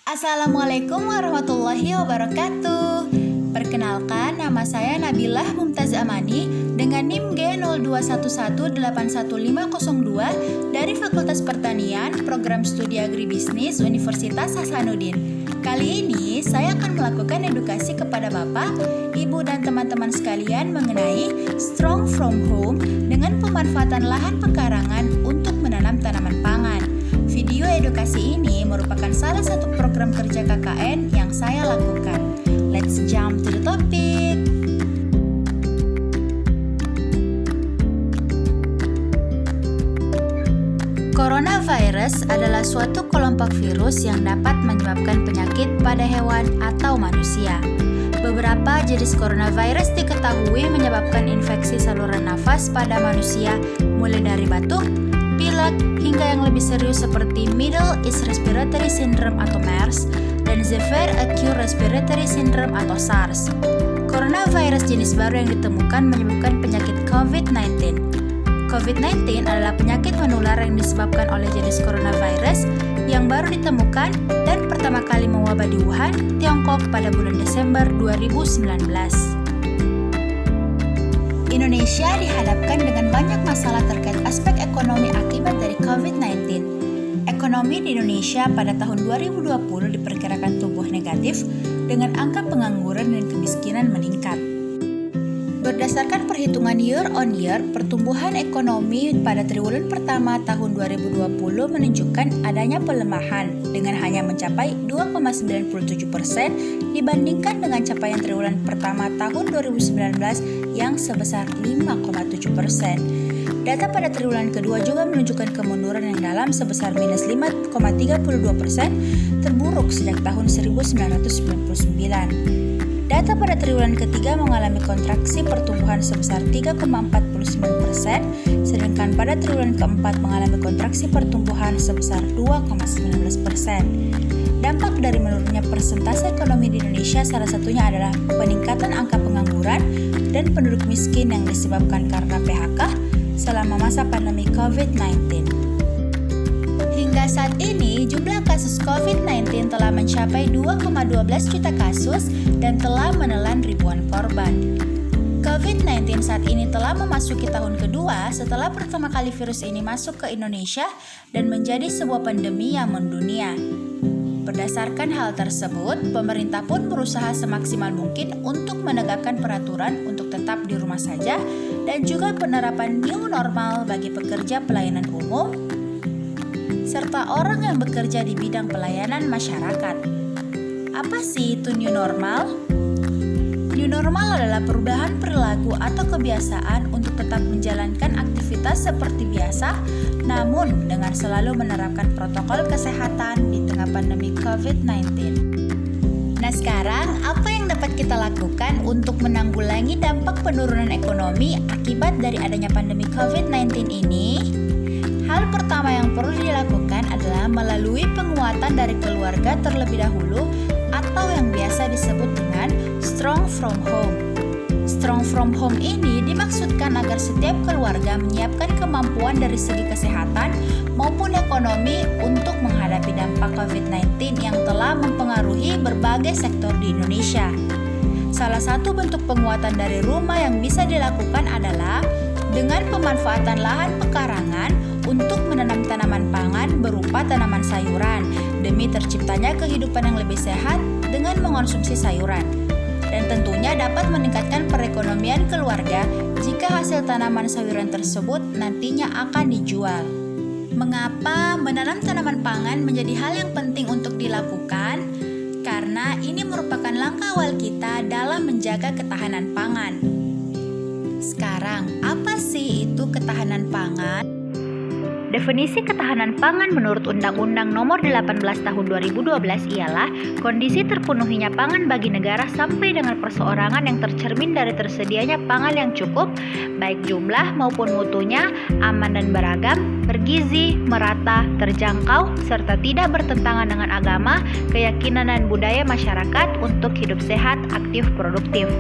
Assalamualaikum warahmatullahi wabarakatuh. Perkenalkan, nama saya Nabilah Mumtaz Amani dengan NIM G021181502 dari Fakultas Pertanian, Program Studi Agribisnis Universitas Hasanuddin. Kali ini saya akan melakukan edukasi kepada Bapak, Ibu, dan teman-teman sekalian mengenai Strong from Home dengan pemanfaatan lahan pekarangan untuk menanam tanaman pangan. Video edukasi ini merupakan salah satu program kerja KKN yang saya lakukan. Let's jump to the topic. Coronavirus adalah suatu kelompok virus yang dapat menyebabkan penyakit pada hewan atau manusia. Beberapa jenis coronavirus diketahui menyebabkan infeksi saluran nafas pada manusia, mulai dari batuk, pilek, hingga yang lebih serius seperti Middle East Respiratory Syndrome atau MERS dan Severe Acute Respiratory Syndrome atau SARS. Coronavirus jenis baru yang ditemukan menyebabkan penyakit COVID-19. COVID-19 adalah penyakit menular yang disebabkan oleh jenis coronavirus yang baru ditemukan dan pertama kali mewabah di Wuhan, Tiongkok pada bulan Desember 2019. Indonesia dihadapkan dengan banyak masalah terkait aspek ekonomi akibat dari COVID-19. Ekonomi di Indonesia pada tahun 2020 diperkirakan tumbuh negatif dengan angka pengangguran dan kemiskinan meningkat. Berdasarkan perhitungan year on year, pertumbuhan ekonomi pada triwulan pertama tahun 2020 menunjukkan adanya pelemahan dengan hanya mencapai 2,97% dibandingkan dengan capaian triwulan pertama tahun 2019 yang sebesar 5,7%. Data pada triwulan kedua juga menunjukkan kemunduran yang dalam sebesar minus 5,32%, terburuk sejak tahun 1999. Data pada triwulan ketiga mengalami kontraksi pertumbuhan sebesar 3,49%, sedangkan pada triwulan keempat mengalami kontraksi pertumbuhan sebesar 2,19%. Dampak dari menurunnya persentase ekonomi di Indonesia salah satunya adalah peningkatan angka pengangguran dan penduduk miskin yang disebabkan karena PHK selama masa pandemi COVID-19. Hingga saat ini, jumlah kasus COVID-19 telah mencapai 2,12 juta kasus dan telah menelan ribuan korban. COVID-19 saat ini telah memasuki tahun kedua setelah pertama kali virus ini masuk ke Indonesia dan menjadi sebuah pandemi yang mendunia. Berdasarkan hal tersebut, pemerintah pun berusaha semaksimal mungkin untuk menegakkan peraturan untuk tetap di rumah saja dan juga penerapan new normal bagi pekerja pelayanan umum serta orang yang bekerja di bidang pelayanan masyarakat. Apa sih itu new normal? New normal adalah perubahan perilaku atau kebiasaan untuk tetap menjalankan aktivitas seperti biasa, namun dengan selalu menerapkan protokol kesehatan di tengah pandemi COVID-19. Nah sekarang, apa yang dapat kita lakukan untuk menanggulangi dampak penurunan ekonomi akibat dari adanya pandemi COVID-19 ini? Hal pertama yang perlu dilakukan adalah melalui penguatan dari keluarga terlebih dahulu atau yang biasa disebut dengan Strong from Home. Strong from Home ini dimaksudkan agar setiap keluarga menyiapkan kemampuan dari segi kesehatan maupun ekonomi untuk menghadapi dampak COVID-19 yang telah mempengaruhi berbagai sektor di Indonesia. Salah satu bentuk penguatan dari rumah yang bisa dilakukan adalah dengan pemanfaatan lahan pekarangan untuk menanam tanaman pangan berupa tanaman sayuran demi terciptanya kehidupan yang lebih sehat dengan mengonsumsi sayuran. Dan tentunya dapat meningkatkan perekonomian keluarga jika hasil tanaman sayuran tersebut nantinya akan dijual. Mengapa menanam tanaman pangan menjadi hal yang penting untuk dilakukan? Karena ini merupakan langkah awal kita dalam menjaga ketahanan pangan. Sekarang, apa sih itu ketahanan pangan? Definisi ketahanan pangan menurut Undang-Undang Nomor 18 Tahun 2012 ialah kondisi terpenuhinya pangan bagi negara sampai dengan perseorangan yang tercermin dari tersedianya pangan yang cukup, baik jumlah maupun mutunya, aman dan beragam, bergizi, merata, terjangkau, serta tidak bertentangan dengan agama, keyakinan dan budaya masyarakat untuk hidup sehat, aktif, produktif.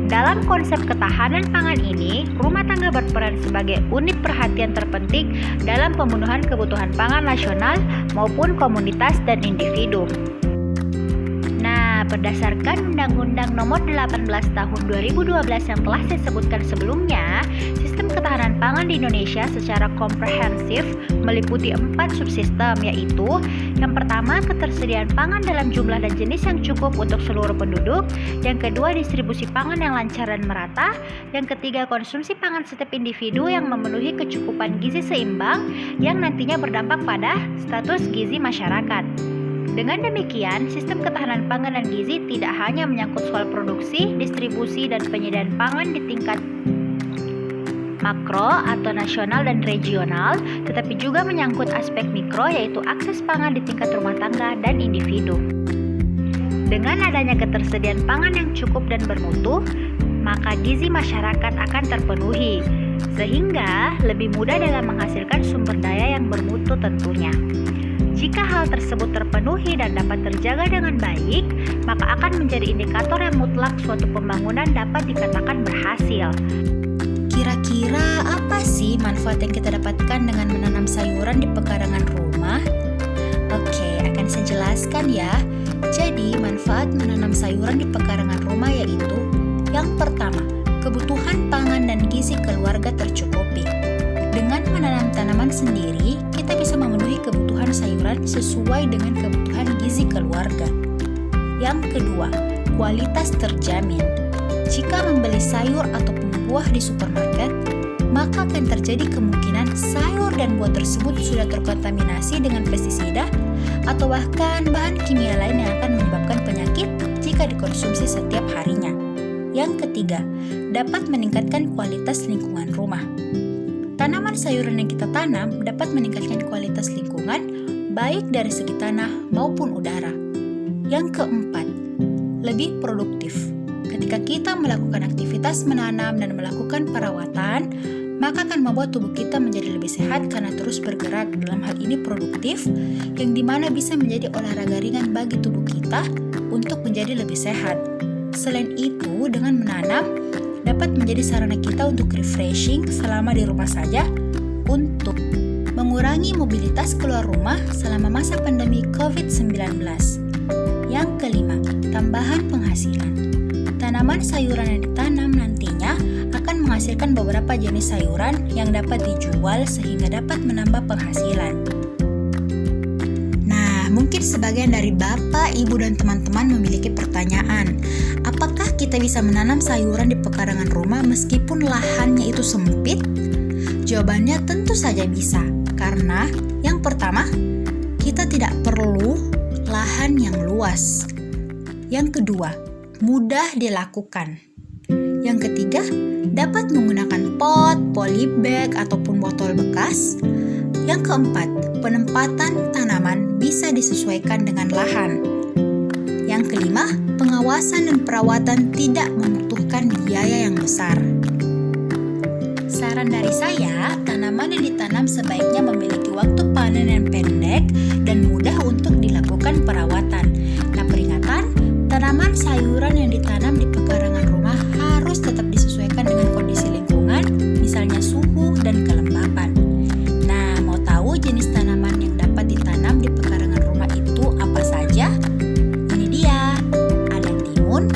Dalam konsep ketahanan pangan ini, rumah tangga berperan sebagai unit perhatian terpenting dalam pemenuhan kebutuhan pangan nasional maupun komunitas dan individu. Nah, berdasarkan Undang-Undang Nomor 18 Tahun 2012 yang telah saya sebutkan sebelumnya, sistem ketahanan pangan di Indonesia secara komprehensif meliputi 4 subsistem, yaitu yang pertama, ketersediaan pangan dalam jumlah dan jenis yang cukup untuk seluruh penduduk, yang kedua, distribusi pangan yang lancar dan merata, yang ketiga, konsumsi pangan setiap individu yang memenuhi kecukupan gizi seimbang yang nantinya berdampak pada status gizi masyarakat. Dengan demikian, sistem ketahanan pangan dan gizi tidak hanya menyangkut soal produksi, distribusi, dan penyediaan pangan di tingkat makro atau nasional dan regional, tetapi juga menyangkut aspek mikro, yaitu akses pangan di tingkat rumah tangga dan individu. Dengan adanya ketersediaan pangan yang cukup dan bermutu, maka gizi masyarakat akan terpenuhi, sehingga lebih mudah dalam menghasilkan sumber daya yang bermutu tentunya. Jika hal tersebut terpenuhi dan dapat terjaga dengan baik, maka akan menjadi indikator yang mutlak suatu pembangunan dapat dikatakan berhasil. Kira-kira apa sih manfaat yang kita dapatkan dengan menanam sayuran di pekarangan rumah? Oke, akan saya jelaskan ya. Jadi, manfaat menanam sayuran di pekarangan rumah yaitu yang pertama, kebutuhan pangan dan gizi keluarga tercukupi. Dengan menanam tanaman sendiri, kita bisa memenuhi kebutuhan sayuran sesuai dengan kebutuhan gizi keluarga. Yang kedua, kualitas terjamin. Jika membeli sayur ataupun buah di supermarket, maka akan terjadi kemungkinan sayur dan buah tersebut sudah terkontaminasi dengan pestisida atau bahkan bahan kimia lain yang akan menyebabkan penyakit jika dikonsumsi setiap harinya. Yang ketiga, dapat meningkatkan kualitas lingkungan rumah. Tanaman sayuran yang kita tanam dapat meningkatkan kualitas lingkungan, baik dari segi tanah maupun udara. Yang keempat, lebih produktif. Ketika kita melakukan aktivitas menanam dan melakukan perawatan, maka akan membuat tubuh kita menjadi lebih sehat karena terus bergerak, dalam hal ini produktif, yang dimana bisa menjadi olahraga ringan bagi tubuh kita untuk menjadi lebih sehat. Selain itu, dengan menanam, dapat menjadi sarana kita untuk refreshing selama di rumah saja, untuk mengurangi mobilitas keluar rumah selama masa pandemi COVID-19. Yang kelima, tambahan penghasilan. Tanaman sayuran yang ditanam nantinya akan menghasilkan beberapa jenis sayuran yang dapat dijual sehingga dapat menambah penghasilan. Mungkin sebagian dari Bapak, Ibu, dan teman-teman memiliki pertanyaan, apakah kita bisa menanam sayuran di pekarangan rumah meskipun lahannya itu sempit? Jawabannya tentu saja bisa, karena yang pertama, kita tidak perlu lahan yang luas. Yang kedua, mudah dilakukan. Yang ketiga, dapat menggunakan pot, polybag, ataupun botol bekas. Yang keempat, penempatan tanaman bisa disesuaikan dengan lahan. Yang kelima, pengawasan dan perawatan tidak membutuhkan biaya yang besar. Saran dari saya, tanaman yang ditanam sebaiknya memiliki waktu panen yang pendek dan mudah untuk dilakukan perawatan. Nah, peringatan, tanaman sayuran yang ditanam di pekarangan rumah harus tetap disesuaikan dengan kondisi lingkungan, misalnya suhu dan kelembapan. Jenis tanaman yang dapat ditanam di pekarangan rumah itu apa saja? Ini dia, ada timun,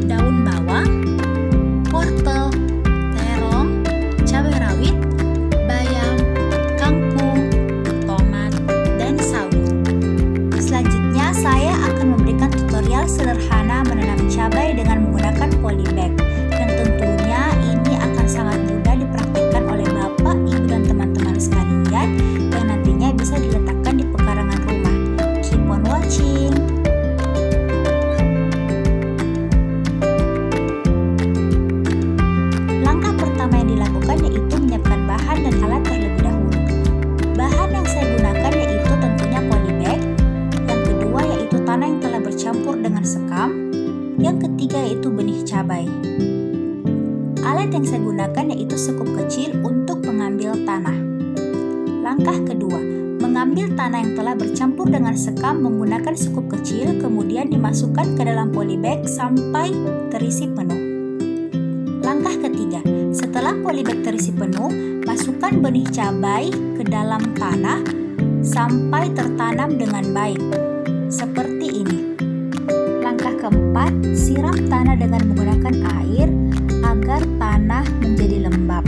daun bawang, wortel, terong, cabai rawit, bayam, kangkung, tomat, dan sawi. Selanjutnya saya akan memberikan tutorial sederhana menanam cabai dengan menggunakan polybag, yang tentunya ini akan sangat mudah dipraktikkan oleh Bapak, Ibu, dan teman-teman sekalian yang nantinya bisa diletakkan di pekarangan rumah. Keep on watching! Langkah pertama yang dilakukan yaitu menyiapkan bahan dan alat terlebih dahulu. Bahan yang saya gunakan yaitu tentunya polybag. Yang kedua yaitu tanah yang telah bercampur dengan sekam. Yang ketiga yaitu benih cabai. Alat yang saya gunakan yaitu sekup kecil untuk mengambil tanah. Langkah kedua, mengambil tanah yang telah bercampur dengan sekam menggunakan sekup kecil, kemudian dimasukkan ke dalam polybag sampai terisi penuh. Langkah ketiga, setelah polybag terisi penuh, masukkan benih cabai ke dalam tanah sampai tertanam dengan baik, seperti ini. Langkah keempat, siram tanah dengan menggunakan air agar tanah menjadi lembab.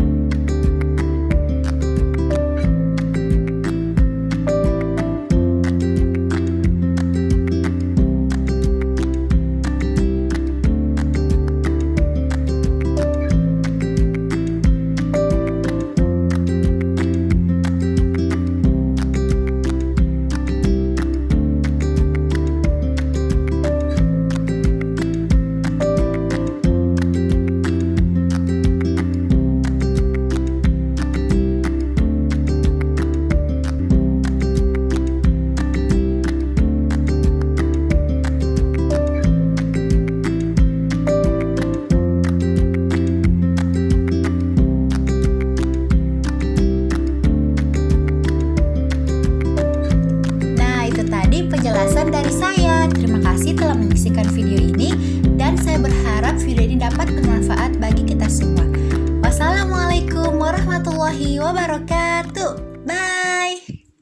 Penjelasan dari saya. Terima kasih telah menyaksikan video ini dan saya berharap video ini dapat bermanfaat bagi kita semua. Wassalamualaikum warahmatullahi wabarakatuh. Bye.